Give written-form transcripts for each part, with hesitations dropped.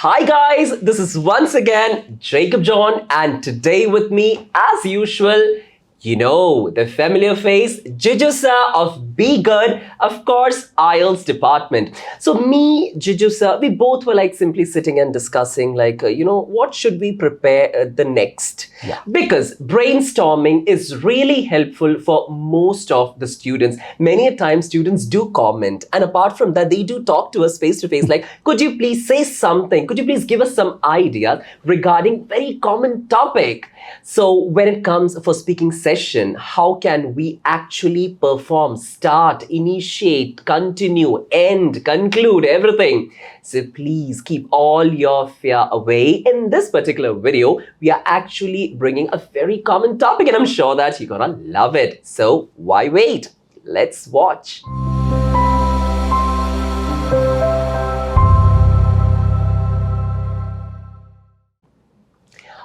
Hi guys, this is once again Jacob John, and today with me as usual, the familiar face, Jijusa of B-GHUD, of course, IELTS department. So me, Jijusa, we both were like simply sitting and discussing what should we prepare the next? Yeah. Because brainstorming is really helpful for most of the students. Many a time students do comment, and apart from that, they do talk to us face to face like, could you please say something? Could you please give us some ideas regarding very common topic? So when it comes for speaking session, how can we actually perform, start, initiate, continue, end, conclude, everything? So please keep all your fear away. In this particular video, we are actually bringing a very common topic, and I'm sure that you're gonna love it. So why wait? Let's watch.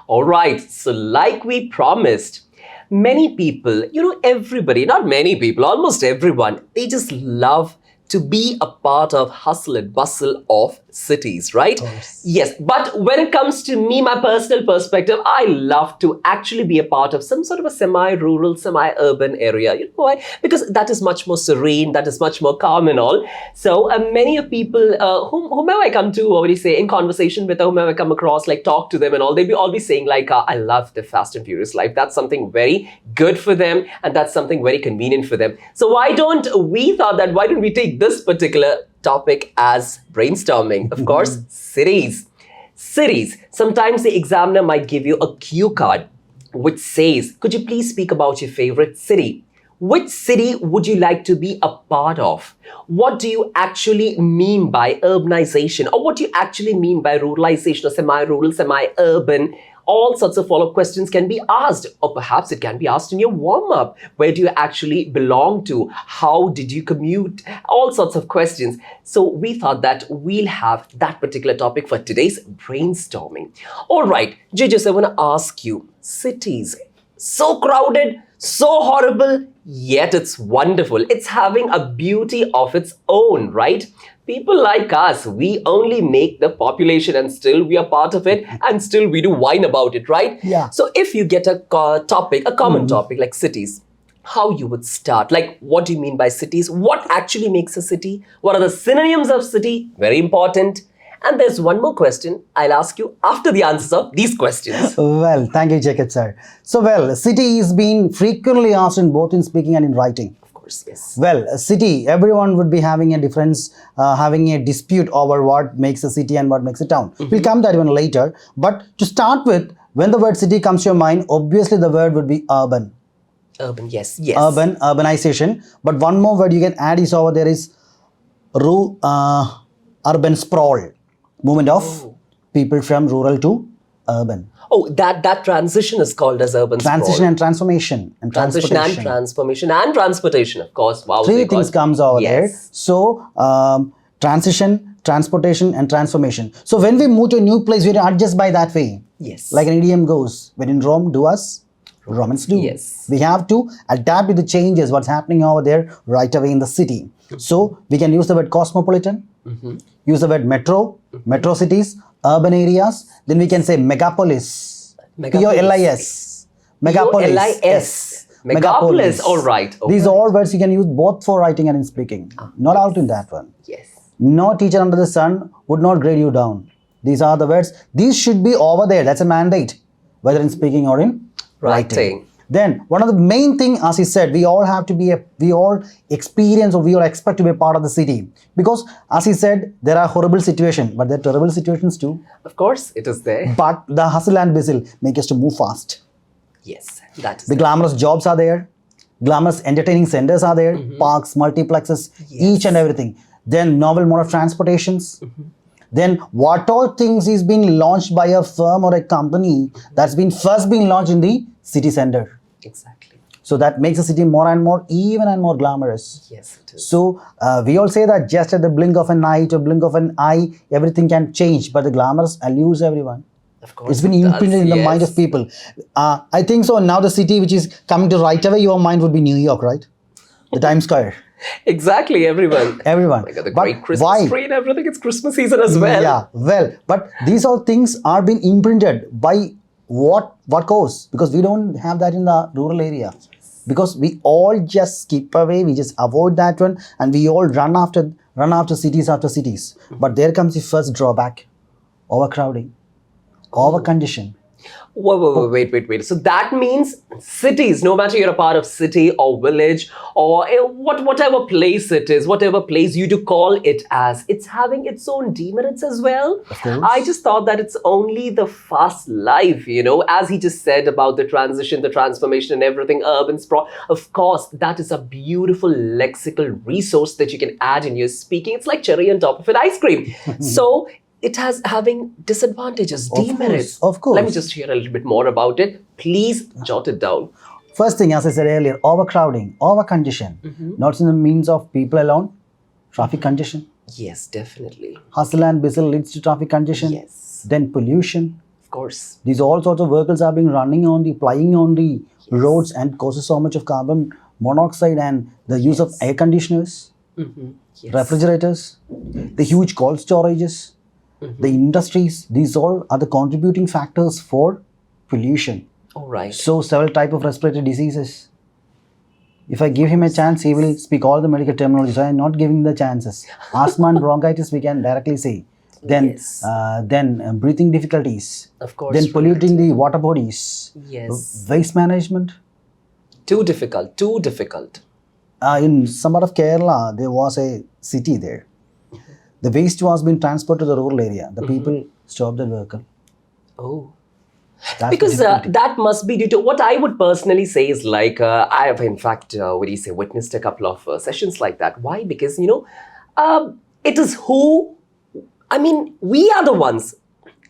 All right, so like we promised, many people, everybody, not many people, almost everyone, they just love to be a part of hustle and bustle of cities, right? Of course. Yes, but when it comes to me, my personal perspective, I love to actually be a part of some sort of a semi-rural, semi-urban area. You know why? Because that is much more serene, that is much more calm and all. So many of people, whomever I come to, what would you say, in conversation with, whomever I come across, like talk to them and all, they'll be always saying like, I love the fast and furious life. That's something very good for them, and that's something very convenient for them. So why don't we take this particular topic as brainstorming? Of course, cities. Cities. Sometimes the examiner might give you a cue card which says, could you please speak about your favorite city? Which city would you like to be a part of? What do you actually mean by urbanization? Or what do you actually mean by ruralization or semi-rural, semi-urban? All sorts of follow-up questions can be asked, or perhaps it can be asked in your warm-up. Where do you actually belong to? How did you commute? All sorts of questions. So we thought that we'll have that particular topic for today's brainstorming. All right, Judges, I want to ask you, cities, so crowded, so horrible, yet it's wonderful. It's having a beauty of its own, right? People like us, we only make the population and still we are part of it, and still we do whine about it, right? Yeah. So if you get a topic, a common topic like cities, how you would start? Like, what do you mean by cities? What actually makes a city? What are the synonyms of city? Very important. And there's one more question I'll ask you after the answers of these questions. Well, thank you, Jacob, sir. So, city is being frequently asked in both in speaking and in writing. Of course, yes. Well, a city, everyone would be having a difference, having a dispute over what makes a city and what makes a town. We'll come to that one later. But to start with, when the word city comes to your mind, obviously the word would be urban. Urban, yes, yes. Urban, urbanization. But one more word you can add is over there is urban sprawl. Movement of people from rural to urban. Oh, that transition is called as urban Transition sprawl. and transformation. And Transition and transformation and transportation, of course. Wow, Three things comes over there. Yes. So, transition, transportation and transformation. So, when we move to a new place, we adjust by that way. Yes. Like an idiom goes, when in Rome, do as Romans do. Yes. We have to adapt with the changes, what's happening over there right away in the city. So, we can use the word cosmopolitan, use the word metro, metro cities, urban areas. Then we can say megapolis. P-O-L-I-S. Megapolis. P-O-L-I-S. Megapolis. All right. Okay. These all words you can use both for writing and in speaking. Not out in that one. Yes. No teacher under the sun would not grade you down. These are the words. These should be over there. That's a mandate, whether in speaking or in writing. Then one of the main thing, as he said, we all have to be we all experience or we all expect to be a part of the city. Because as he said, there are horrible situations, but there are terrible situations too. Of course, it is there. But the hustle and bustle make us to move fast. Yes, that is The glamorous jobs are there. Glamorous entertaining centers are there. Parks, multiplexes, each and everything. Then novel mode of transportations. Then what all things is being launched by a firm or a company that's been first being launched in the city center. Exactly. So that makes the city more and more even and more glamorous. Yes, it is. So we all say that just at the blink of an eye or blink of an eye, everything can change, but the glamorous allures everyone. Of course, it's been imprinted in the mind of people. I think so. Now the city which is coming to right away, your mind would be New York, right? The Times Square. Exactly, everyone. Everyone. Oh my God, the But great Christmas why? tree and everything. It's Christmas season as well. Yeah, well, but these all things are being imprinted by what cause? Because we don't have that in the rural area. Because we all just skip away, we just avoid that one, and we all run after cities after cities. But there comes the first drawback: overcrowding, overcondition. Wait. So that means cities, no matter you're a part of city or village or whatever place it is, whatever place you do call it as, it's having its own demerits as well. Of course. I just thought that it's only the fast life, as he just said about the transition, the transformation and everything, urban sprawl. Of course, that is a beautiful lexical resource that you can add in your speaking. It's like cherry on top of an ice cream. So it has having disadvantages, demerits. Of course. Let me just hear a little bit more about it. Please jot it down. First thing, as I said earlier, overcrowding, overcondition. Not in the means of people alone, traffic congestion. Yes, definitely. Hustle and bustle leads to traffic congestion. Yes. Then pollution. Of course. These all sorts of vehicles are being plying on the roads and causes so much of carbon monoxide and the use of air conditioners, Yes. refrigerators, the huge cold storages, the industries. These all are the contributing factors for pollution. All right. So several type of respiratory diseases. If I give him a chance, he will speak all the medical terminology. So I am not giving the chances. Asthma and bronchitis, we can directly say. Then, Yes. Breathing difficulties. Of course. Then polluting the water bodies. Yes. Waste management. Too difficult. In some part of Kerala, there was a city there. The waste was being transported to the rural area. The people stopped the vehicle. Oh. That's Because the difficulty. that must be due to what I would personally say is like, I have in fact, witnessed a couple of sessions like that. Why? Because, it is we are the ones.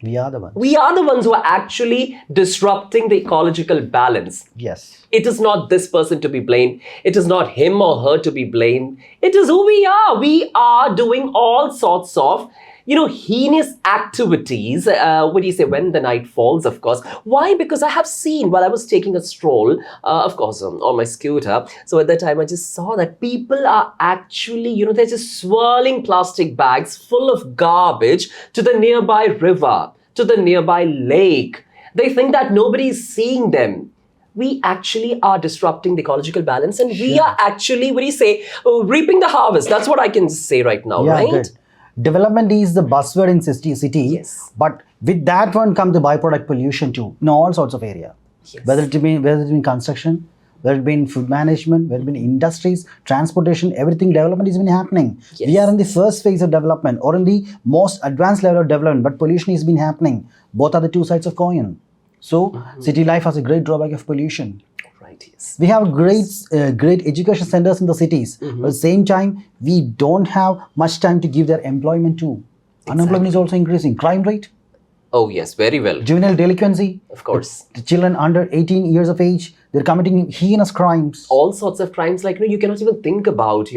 We are the ones. We are the ones who are actually disrupting the ecological balance. Yes. It is not this person to be blamed. It is not him or her to be blamed. It is who we are. We are doing all sorts of, heinous activities. When the night falls, of course. Why? Because I have seen while I was taking a stroll, of course, on my scooter. So at that time, I just saw that people are actually, they're just swirling plastic bags full of garbage to the nearby river, to the nearby lake. They think that nobody is seeing them. We actually are disrupting the ecological balance, and we are actually, reaping the harvest. That's what I can say right now, Yeah, right? good. Development is the buzzword in city. Yes. But with that one comes the byproduct pollution too, in all sorts of area. Yes. Whether it be construction, whether it be in food management, whether it be in industries, transportation, everything development is been happening. Yes. We are in the first phase of development or in the most advanced level of development, but pollution has been happening. Both are the two sides of coin. So city life has a great drawback of pollution. Right, yes. We have great education centers in the cities, but at the same time, we don't have much time to give their employment to. Unemployment is also increasing. Crime rate, Oh, yes, very well. juvenile delinquency. Of course. The children under 18 years of age, they're committing heinous crimes. All sorts of crimes like you cannot even think about,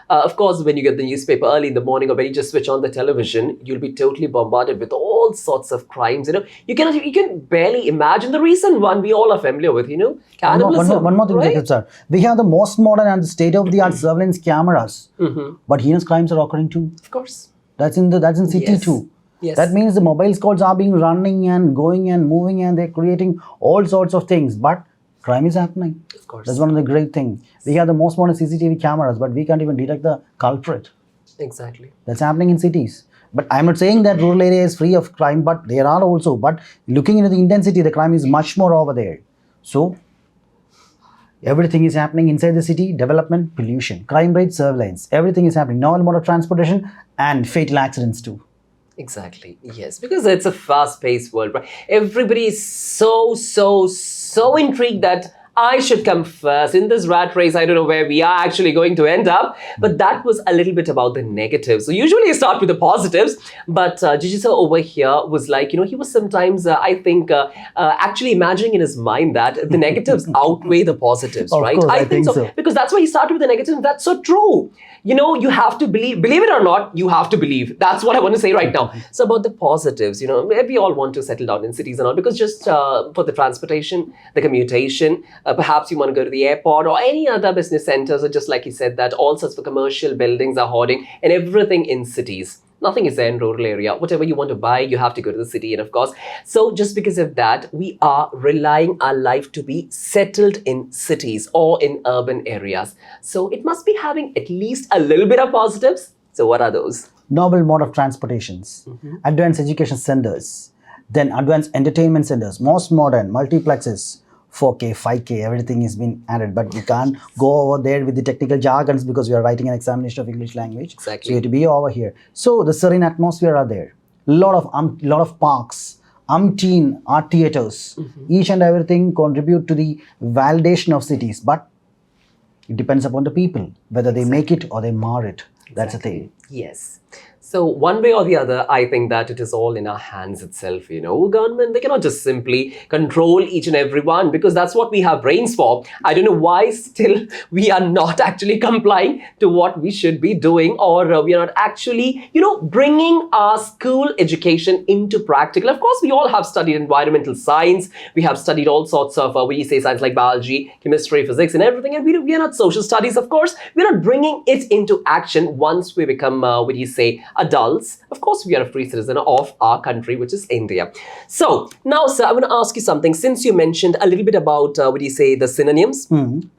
Of course, when you get the newspaper early in the morning or when you just switch on the television, you'll be totally bombarded with all sorts of crimes, You can barely imagine the recent one we all are familiar with, Cannibalism. One more thing, right? Jacob, sir. We have the most modern and state-of-the-art surveillance cameras, but heinous crimes are occurring too. Of course. That's in city Yes. too. Yes. That means the mobile squads are being running and going and moving and they're creating all sorts of things. But crime is happening. Of course. That's one of the great things. We have the most modern CCTV cameras, but we can't even detect the culprit. Exactly. That's happening in cities. But I'm not saying that rural area is free of crime, but there are also. But looking into the intensity, the crime is much more over there. So everything is happening inside the city: development, pollution, crime rate, surveillance. Everything is happening. Normal mode of transportation and fatal accidents too. Exactly. Yes, because it's a fast-paced world, right? Everybody is so intrigued that I should come first in this rat race. I don't know where we are actually going to end up, but that was a little bit about the negatives. So usually you start with the positives, but Gigi sir over here was like, he was sometimes, I think, actually imagining in his mind that the negatives outweigh the positives, Of right? course, I think so. Because that's why he started with the negatives. That's so true. You have to believe it or not, you have to believe. That's what I want to say right now. So about the positives, we all want to settle down in cities and all, because just for the transportation, the commutation, Perhaps you want to go to the airport or any other business centers, or just like you said, that all sorts of commercial buildings are hoarding and everything in cities. Nothing is there in rural area. Whatever you want to buy, you have to go to the city. And of course, so just because of that, we are relying our life to be settled in cities or in urban areas. So it must be having at least a little bit of positives. So what are those? Novel mode of transportations, advanced education centers, then advanced entertainment centers, most modern multiplexes, 4K, 5K, everything has been added. But we can't go over there with the technical jargons because we are writing an examination of English language. Exactly. So you have to be over here. So the serene atmosphere are there. Lot of parks, umpteen art theaters, each and everything contribute to the validation of cities. But it depends upon the people, whether they make it or they mar it. That's the thing. Yes. So one way or the other, I think that it is all in our hands itself, Government, they cannot just simply control each and every one, because that's what we have brains for. I don't know why still we are not actually complying to what we should be doing, or we are not actually, bringing our school education into practical. Of course, we all have studied environmental science. We have studied all sorts of, science like biology, chemistry, physics and everything. And we are not social studies, of course. We're not bringing it into action once we become, adults. Of course, we are a free citizen of our country, which is India. So now, sir, I want to ask you something. Since you mentioned a little bit about, the synonyms,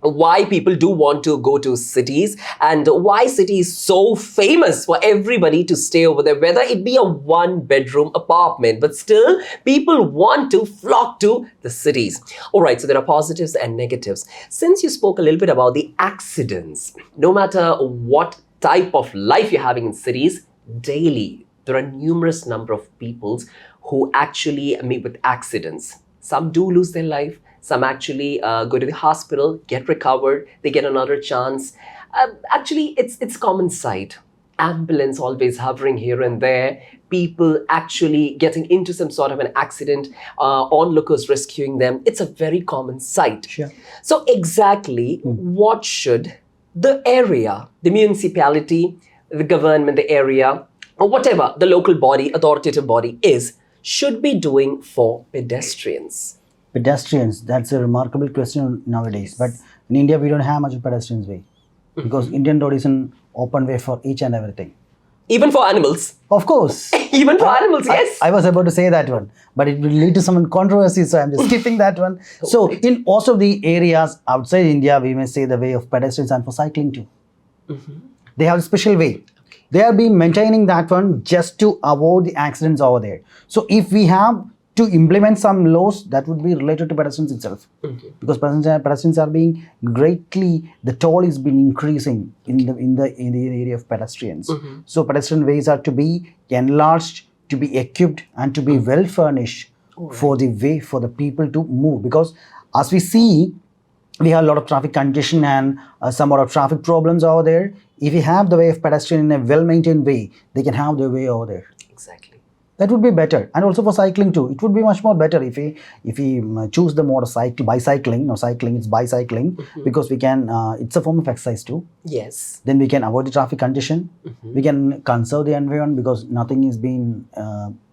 why people do want to go to cities, and why city is so famous for everybody to stay over there, whether it be a one-bedroom apartment, but still people want to flock to the cities. All right, so there are positives and negatives. Since you spoke a little bit about the accidents, no matter what type of life you're having in cities, daily there are numerous number of peoples who actually meet with accidents. Some do lose their life, some actually go to the hospital, get recovered, they get another chance. Actually, it's common sight. Ambulance always hovering here and there, people actually getting into some sort of an accident, onlookers rescuing them. It's a very common sight. Sure. So exactly what should the area, the municipality, the government, the area, or whatever the local body, authoritative body is, should be doing for pedestrians? Pedestrians, that's a remarkable question nowadays. But in India, we don't have much of pedestrians way, because Indian road is an open way for each and everything. Even for animals. Of course. Even for animals, yes. I was about to say that one, but it will lead to some controversy, so I'm just skipping that one. So in most of the areas outside India, we may say the way of pedestrians and for cycling too. They have a special way. They are being maintaining that one just to avoid the accidents over there. So if we have to implement some laws, that would be related to pedestrians itself, because pedestrians are being greatly, the toll is been increasing in the area of pedestrians. So pedestrian ways are to be enlarged, to be equipped, and to be well furnished for the way for the people to move. Because as we see, we have a lot of traffic congestion and some lot of traffic problems over there. If we have the way of pedestrian in a well-maintained way, they can have their way over there. Exactly. That would be better. And also for cycling too, it would be much more better if we choose the mode of bicycling. No, cycling, it's bicycling, because we can, it's a form of exercise too. Yes. Then we can avoid the traffic congestion. We can conserve the environment, because nothing is being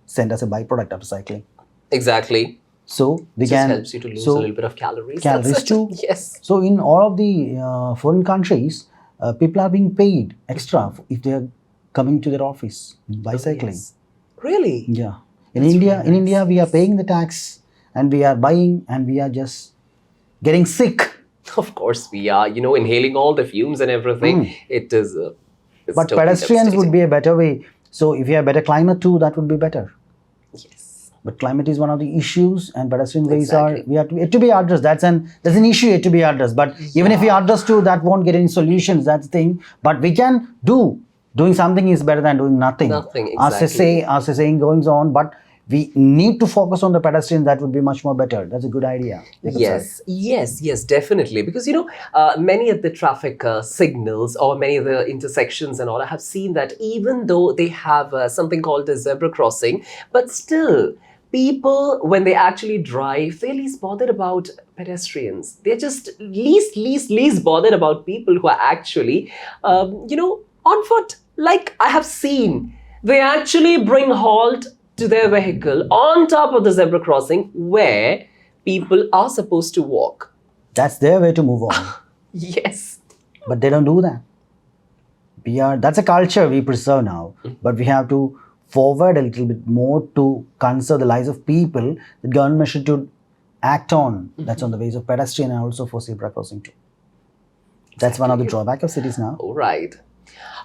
sent as a byproduct after cycling. Exactly. So we Just can helps you to lose a little bit of calories. Calories That's it. too. Yes. So in all of the foreign countries, people are being paid extra if they are coming to their office bicycling. Yes. Really? Yeah. In India, we are paying the tax and we are buying and we are just getting sick. Of course we are, inhaling all the fumes and everything. It is. It's But totally pedestrians would devastating. be a better way. So if you have better climate too, that would be better. Yes. But climate is one of the issues, and pedestrian ways Exactly. are yet to be addressed. That's an issue yet to be addressed. But even if we address too, that won't get any solutions. That's the thing. But we can doing something is better than doing nothing. Nothing, As a saying goes on. But we need to focus on the pedestrians. That would be much more better. That's a good idea. Yes, definitely. Because, many of the traffic signals or many of the intersections and all, I have seen that even though they have something called a zebra crossing, but still, people, when they actually drive, they're least bothered about pedestrians. They're just least bothered about people who are actually, on foot. Like I have seen, they actually bring halt to their vehicle on top of the zebra crossing where people are supposed to walk. That's their way to move on. Yes. But they don't do that. That's a culture we preserve now. But we have to forward a little bit more to conserve the lives of people. The government should act on. That's on the ways of pedestrian and also for zebra crossing too. That's one of the drawbacks of cities now. All right.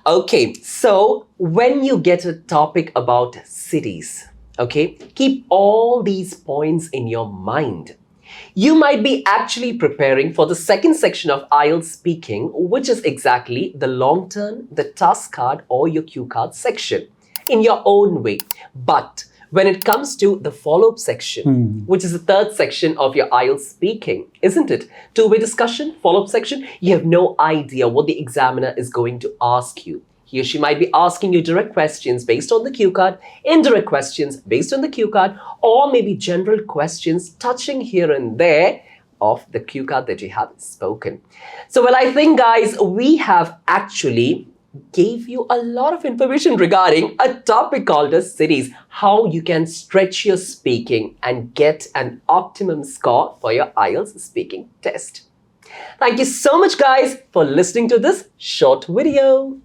Okay, so when you get a topic about cities, okay, keep all these points in your mind. You might be actually preparing for the second section of IELTS speaking, which is exactly the long turn, the task card or your cue card section in your own way. But when it comes to the follow-up section, which is the third section of your IELTS speaking, isn't it? Two-way discussion, follow-up section, you have no idea what the examiner is going to ask you. He or she might be asking you direct questions based on the cue card, indirect questions based on the cue card, or maybe general questions touching here and there of the cue card that you have spoken. So, well, I think, guys, we have actually gave you a lot of information regarding a topic called as cities, how you can stretch your speaking and get an optimum score for your IELTS speaking test. Thank you so much, guys, for listening to this short video.